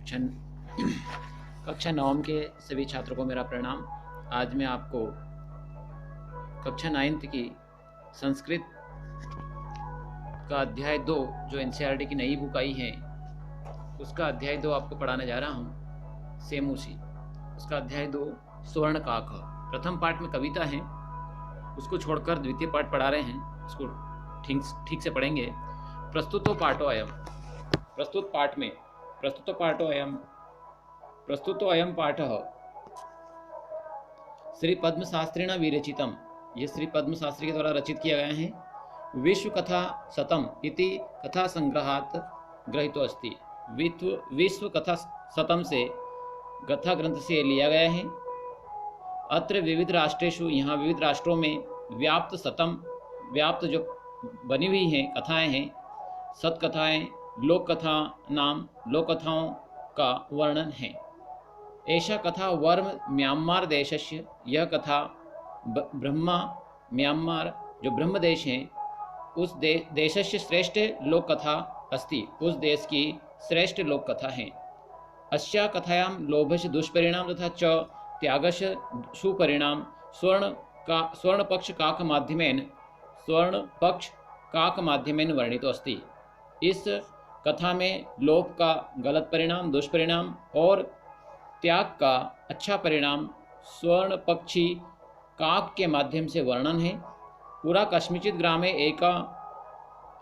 कक्षा कक्षा नवम के सभी छात्रों को मेरा प्रणाम। आज मैं आपको कक्षा 9th की संस्कृत का अध्याय 2 जो एनसीईआरटी की नई बुक आई है उसका अध्याय 2 आपको पढ़ाने जा रहा हूँ। सेम उसी उसका अध्याय 2 स्वर्ण काक। प्रथम पाठ में कविता है, उसको छोड़कर द्वितीय पाठ पढ़ा रहे हैं, उसको ठीक से पढ़ेंगे। प्रस्तुतो अयम पाठः श्री पद्म शास्त्रिणा विरचितम। यह श्री पद्म शास्त्री के द्वारा रचित किया गया है। विश्व कथा शतम इति कथा संग्रहात ग्रहीतो अस्ति। विश्व कथा शतम से कथा ग्रंथ से लिया गया है। अत्र विविध राष्ट्रेषु, यहाँ विविध राष्ट्रों में व्याप्त जो बनी हुई हैं कथाएं हैं, सतकथाएं, लोक कथाओं का वर्णन है। ऐसा कथा वर्म म्यांमार देशस्य, यह कथा ब्रह्मा म्यांमार जो ब्रह्म देश है उस देशस्य श्रेष्ठ लोक कथा अस्ति, उस देश की श्रेष्ठ लोक कथा है। अस्या कथायां लोभस्य दुष्परिणाम तथा च त्यागस्य सुपरिणाम स्वर्ण पक्ष काक माध्यमेन वर्णितो अस्ति। इस कथा में लोभ का गलत परिणाम, दुष्परिणाम और त्याग का अच्छा परिणाम स्वर्ण पक्षी काक के माध्यम से वर्णन है। पूरा कस्मिचित ग्रामे एका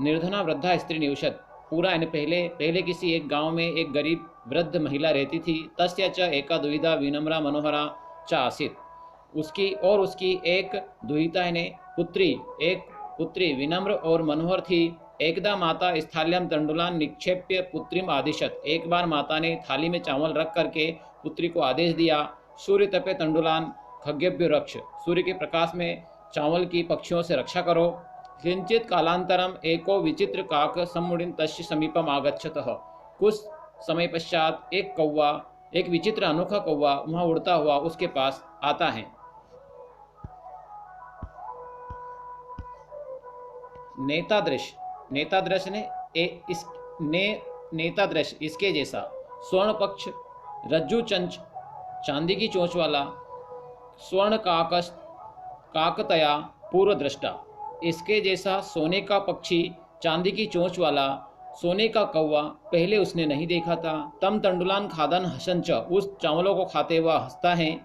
निर्धना वृद्धा स्त्री निवसत। पूरा यानी पहले किसी एक गांव में एक गरीब वृद्ध महिला रहती थी। तस्य च एका दुहिता विनम्रा मनोहरा च आसीत। उसकी एक दुहिता यानी एक पुत्री विनम्र और मनोहर थी। एकदा माता स्थाल्याम तंडुलान निक्षेप्य पुत्रीम आदिशत। एक बार माता ने थाली में चावल रख करके पुत्री को आदेश दिया, सूर्य तपे तंडुलान खग्गेभ्यो रक्ष। सूर्य के प्रकाश में चावल की पक्षियों से रक्षा करो। किंचित कालांतरम एको विचित्र काक सम्मुड़िन तस्य समीपम आगच्छतः। कुछ समय पश्चात एक विचित्र अनोखा कौवा वहां उड़ता हुआ उसके पास आता है। नेतादृश इसके जैसा। स्वर्ण पक्ष रज्जु चंच चांदी की चोंच वाला। स्वर्ण काकतया पूर्व दृष्टा, इसके जैसा सोने का पक्षी चांदी की चोंच वाला। सोने का कौवा पहले उसने नहीं देखा था। तम तंडुलान खादन हसंच, उस चावलों को खाते हुआ हंसता है।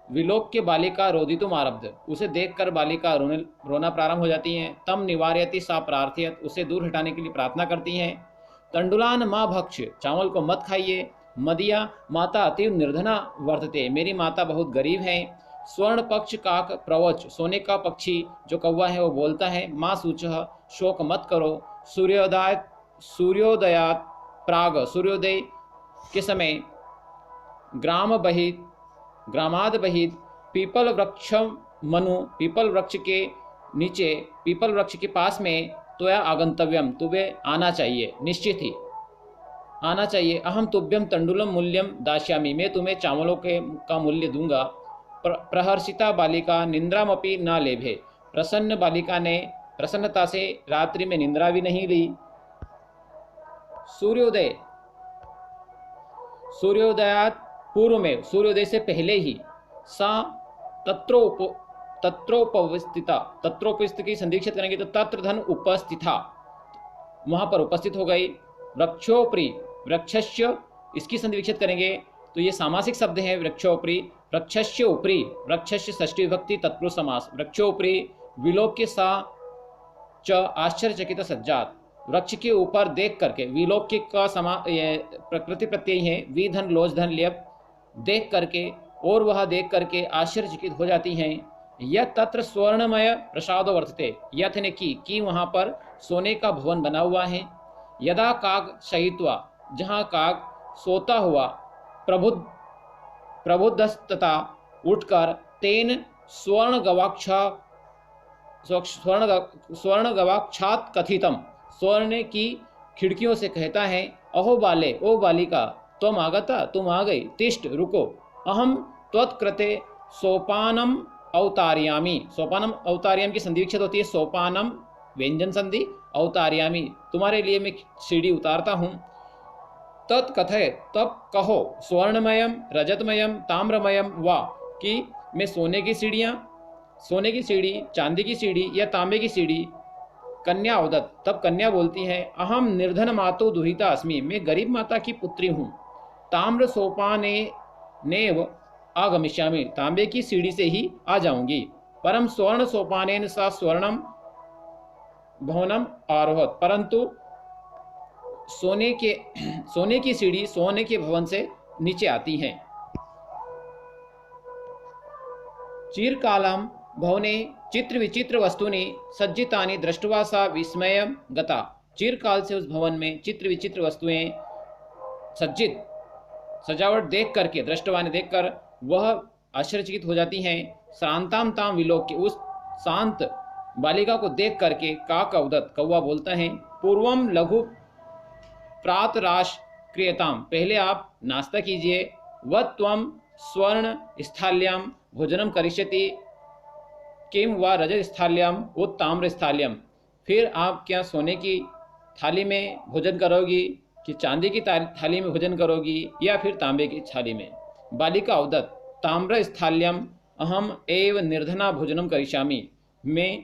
विलोक्य बालिका रोदितुम आरब्ध, उसे देखकर बालिका रोना प्रारंभ हो जाती हैं। तम निवार्यति सा प्रार्थयत, उसे दूर हटाने के लिए प्रार्थना करती हैं। तंडुलान माँ भक्ष, चावल को मत खाइए। मदिया माता अति निर्धना वर्तते, मेरी माता बहुत गरीब है। स्वर्ण पक्ष काक प्रवच, सोने का पक्षी जो कौवा है वो बोलता है। माँ सूचः, शोक मत करो। सूर्योदयात प्राग, सूर्योदय के समय ग्रामाद बहित पीपल वृक्ष मनु, पीपल वृक्ष के नीचे, पीपल वृक्ष के पास में त्वया आगंतव्यम, तुम्हें आना चाहिए, निश्चित ही आना चाहिए। अहम तुभ्यम तंडुलम मूल्यम दास्यामि, मैं तुम्हें चावलों का मूल्य दूंगा। प्रहर्षिता बालिका निंद्रामपि न लेभे, प्रसन्न बालिका ने प्रसन्नता से रात्रि में निंद्रा भी नहीं ली। सूर्योदयात पूर्व में, सूर्योदय से पहले ही। सा तत्रोपस्थित की संदीक्षित करेंगे तो तत्र धन उपस्थिता, वहां पर उपस्थित हो गई। वृक्षोपरि वृक्षस्य, इसकी संदीक्षित करेंगे तो ये सामासिक शब्द है। वृक्षोपरि वृक्षस्य ऊपरी, वृक्षस्य षष्ठी विभक्ति तत्पुरुष समास। वृक्षोपरि विलोक्य सा च आश्चर्यचकित सज्जात, वृक्ष के ऊपर देख करके, विलोक्य का प्रकृति प्रत्यय है। वी धन लोज धन लियप, देख करके, और वह देख करके आश्चर्यचकित हो जाती हैं। यह तत्र स्वर्णमय प्रसादो वर्तते, यथ ने की वहां पर सोने का भवन बना हुआ है। यदा काग शयित्वा, जहाँ काग सोता हुआ, प्रबुद्धस्तता उठकर, तेन स्वर्ण गवाक्षात कथितम, स्वर्ण की खिड़कियों से कहता है। अहो बाले, ओ बालिका, तुम आगता, तुम आ गई। तिष्ठ, रुको। अहम त्वत्कृते सोपानम अवतार्यामी, सोपानम अवतार्याम की संधि विक्षेप होती है। सोपानम व्यंजन संधि, अवतार्यामी तुम्हारे लिए मैं सीढ़ी उतारता हूँ। तत्कथय, तब कहो, स्वर्णमयम रजतमयम ताम्रमयम वा, कि मैं सोने की सीढ़ी, चांदी की सीढ़ी या तांबे की सीढ़ी। कन्या उदत, तब कन्या बोलती है, अहम निर्धन मातो दुहिता अस्मि, मैं गरीब माता की पुत्री हूँ। ताम्र सोपाने नेव आगमिष्यामि, तांबे की सीढ़ी से ही आ जाऊंगी। परम स्वर्ण सोपानेन सा स्वर्णम भवनम आरोहत, परंतु सोने की सीढ़ी सोने के भवन से नीचे आती है। चिरकालम भवने चित्र विचित्र वस्तुनि सज्जितानि दृष्ट्वा सा विस्मयम गता, चिरकाल से उस भवन में चित्र विचित्र वस्तुएं सज्जित सजावट देख करके, दृष्टवाने देखकर वह आश्चर्यचकित हो जाती हैं। शांताम ताम विलोक, उस शांत बालिका को देख करके काक उदत, कौवा बोलता है, पूर्वम लघु प्रातराश क्रियताम, पहले आप नाश्ता कीजिए। वह त्वम स्वर्ण स्थाल्याम भोजनम करिष्यति किम व रजत स्थाल्याम वो ताम्र स्थाल्याम, फिर आप क्या सोने की थाली में भोजन करोगी कि चांदी की थाली में भोजन करोगी या फिर तांबे की थाली में। बालिका उदत, ताम्र स्थाल्याम अहम एव निर्धना भोजनम करिष्यामि, मैं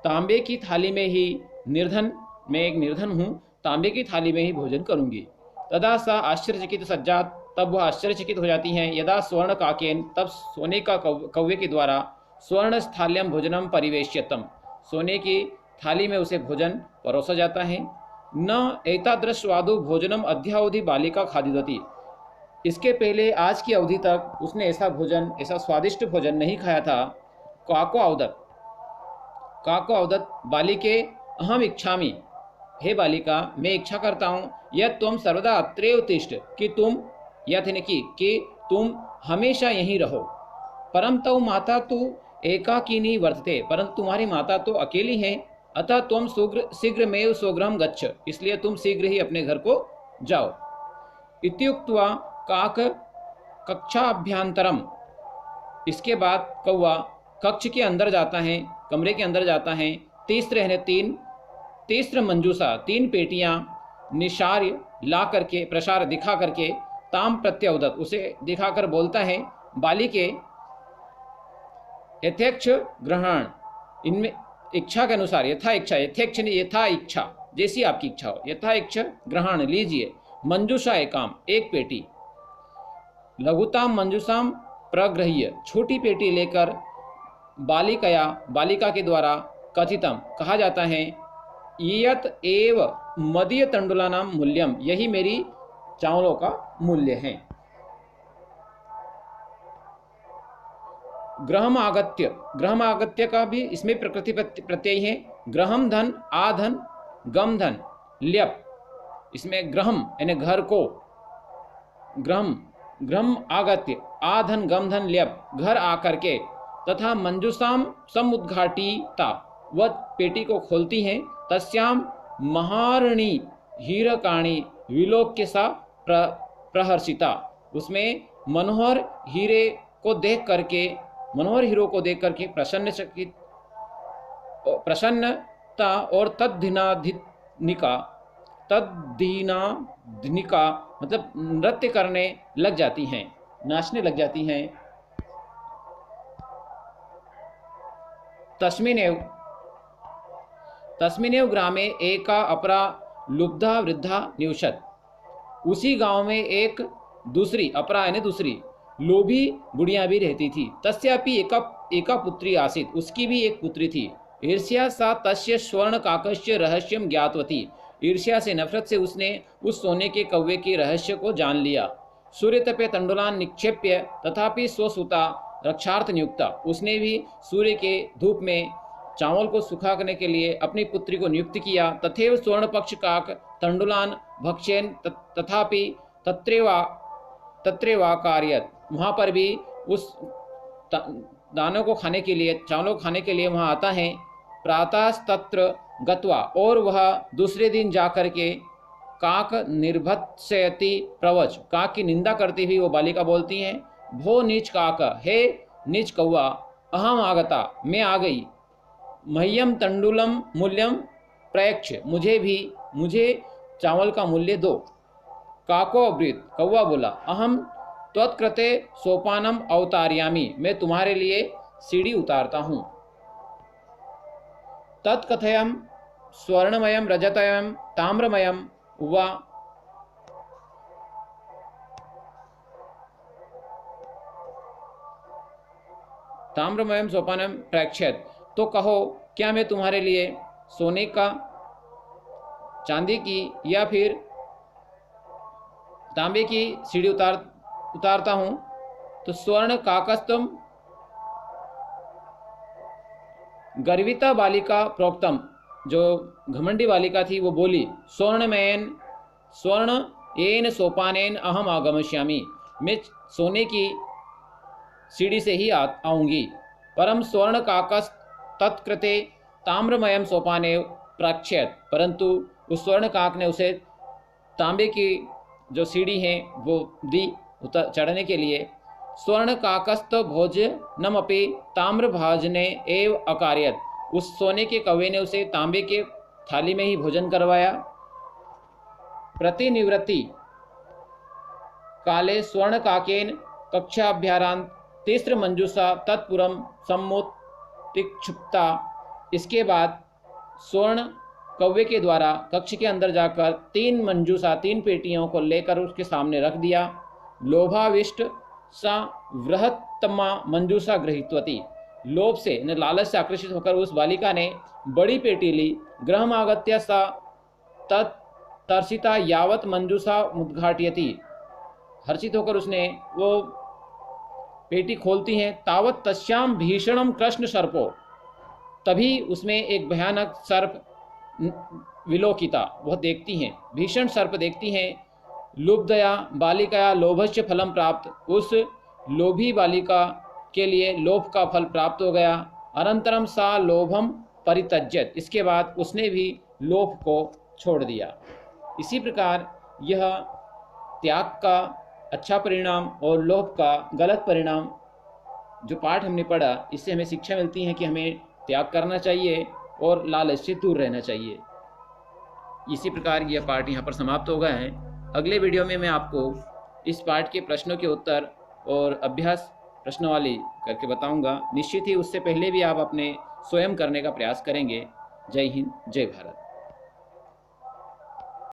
तांबे की थाली में ही मैं एक निर्धन हूँ, तांबे की थाली में ही भोजन करूंगी। तदा सा आश्चर्यचकित सज्जात, तब वह आश्चर्यचकित हो जाती हैं। यदा स्वर्ण काकेन, तब सोने का कौवे के द्वारा स्वर्ण स्थाल्यम भोजनम परिवेश्यतम, सोने की थाली में उसे भोजन परोसा जाता है। न एतादृश स्वादु भोजनम अध्यावधि बालिका खादितवती, इसके पहले आज की अवधि तक उसने ऐसा स्वादिष्ट भोजन नहीं खाया था। काको अवदत बालिके, अहम इच्छामि, हे बालिका मैं इच्छा करता हूँ, यह तुम सर्वदा अत्रैव तिष्ठ, कि तुम कि तुम हमेशा यहीं रहो। परम तव माता तो एकाकिनी वर्तते, परंतु तुम्हारी माता तो अकेली है। अतः तुम शीघ्रमेव स्वगृहं गच्छ, इसलिए तुम शीघ्र ही अपने घर को जाओ। इत्युक्त्वा काक कक्षाभ्यंतरम, इसके बाद कौवा कक्ष के अंदर जाता है, कमरे के अंदर जाता है। तीस्र मंजूसा, 3 पेटियां निशार्य ला करके, प्रसार दिखा करके, ताम प्रत्युदत, उसे दिखाकर बोलता है, बालिके यथेच्छ ग्रहण, इनमें इच्छा के अनुसार, यथा इच्छा, जैसी आपकी इच्छा हो, यथा इच्छा ग्रहण लीजिए। मंजूषा एकाम, एक पेटी। लघुताम मंजूषाम प्रग्रह्य, छोटी पेटी लेकर बालिका के द्वारा कथितम, कहा जाता है, यत एव मदीय तंडुलानाम मूल्यम, यही मेरी चावलों का मूल्य है। ग्रहम आगत्य का भी इसमें प्रकृति प्रत्यय है। ग्रहम धन, आधन, गम धन, ल्यप, इसमें ग्रहम यानी घर को, ग्रहम आगत्य, आधन गम धन ल्यप, घर आकर के। तथा मंजूसाम समुद्घाटिता, वह पेटी को खोलती हैं। तस्याम महारणी हीरकाणी विलोक्य सा प्रहर्षिता, उसमें मनोहर हीरो को देख करके प्रसन्नता और तद्दीनाधिका मतलब नृत्य करने लग जाती हैं, नाचने लग जाती हैं। तस्मिनेव ग्रामे एका अपरा लुब्धा वृद्धा निवसत, उसी गांव में एक दूसरी, अपरा यानी दूसरी, लोभी बुढ़िया भी रहती थी। तस्यापि एका पुत्री आसीत, उसकी भी एक पुत्री थी। ईर्ष्या सा तस्य स्वर्ण काकस्य रहस्यम ज्ञातवती, ईर्ष्या से, नफरत से उसने उस सोने के कौवे के रहस्य को जान लिया। सूर्यतपे तंडुलान निक्षेप्य तथापि स्वसुता रक्षार्थ नियुक्ता, उसने भी सूर्य के धूप में चावल को सुखाने के लिए अपनी पुत्री को नियुक्त किया। तथैव स्वर्ण पक्ष काक तंडुलान भक्षेन तथापि तत्रेवाकार्यत, वहाँ पर भी उस दानों को खाने के लिए, चावलों को खाने के लिए वहाँ आता है। प्रातस्तत्र गत्वा, और वह दूसरे दिन जाकर के काक निर्भत्सयति प्रवच, काक की निंदा करती हुई वो बालिका बोलती हैं, भो नीच काक, हे नीच कौवा, अहम आगता, मैं आ गई। मह्यम तंडुलम मूल्यम प्रयक्ष, मुझे चावल का मूल्य दो। काको अब्रीत, कौवा बोला, अहम त्वत्कृते सोपानम अवतारयामि, मैं तुम्हारे लिए सीढ़ी उतारता हूँ। तत्कथयम स्वर्णमयम रजतमयम ताम्रमयम वा ताम्रमयम सोपानम प्रक्षेत, तो कहो क्या मैं तुम्हारे लिए सोने का, चांदी की या फिर तांबे की सीढ़ी उतारता हूँ। तो स्वर्ण काकस्तम गर्विता बालिका प्रोक्तम, जो घमंडी बालिका थी वो बोली, स्वर्ण येन सोपानेन अहम आगमिष्यामि, मैं सोने की सीढ़ी से ही आऊँगी। परम स्वर्ण काकस तत्कृते ताम्रमयम सोपाने प्रक्षेत, परंतु उस स्वर्ण काक ने उसे तांबे की जो सीढ़ी है वो दी चढ़ने के लिए। स्वर्ण काकस्त भोजनमपि ताम्र भाजने एव अकार्यत, उस सोने के कौवे ने उसे तांबे के थाली में ही भोजन करवाया। प्रतिनिवृत्ति काले स्वर्ण काकेन कक्षाभ्यारांत तीसर मंजूषा तत्पुरम सम्मुतिक्षुप्ता, इसके बाद स्वर्ण कौवे के द्वारा कक्ष के अंदर जाकर 3 मंजूषा 3 पेटियों को लेकर उसके सामने रख दिया। लोभाविष्ट सा वृहत्तमा मंजूषा गृहीतवती, लोभ से लालच से आकर्षित होकर उस बालिका ने बड़ी पेटी ली। गृहमागत्य सा तत्तर्षिता यावत मंजूषा उद्घाटयति, हर्षित होकर उसने वो पेटी खोलती हैं। तावत तस्याम भीषणम कृष्ण सर्पो, तभी उसमें एक भयानक सर्प विलोकिता, वह देखती हैं, भीषण सर्प देखती हैं। लुब्धया बालिकाया लोभस्य फलम प्राप्त, उस लोभी बालिका के लिए लोभ का फल प्राप्त हो गया। अनंतरम सा लोभम परित्यज्यत, इसके बाद उसने भी लोभ को छोड़ दिया। इसी प्रकार यह त्याग का अच्छा परिणाम और लोभ का गलत परिणाम जो पाठ हमने पढ़ा, इससे हमें शिक्षा मिलती है कि हमें त्याग करना चाहिए और लालच से दूर रहना चाहिए। इसी प्रकार यह पाठ यहाँ पर समाप्त हो गया है। अगले वीडियो में मैं आपको इस पाठ के प्रश्नों के उत्तर और अभ्यास प्रश्नावली करके बताऊंगा। निश्चित ही उससे पहले भी आप अपने स्वयं करने का प्रयास करेंगे। जय हिंद, जय भारत।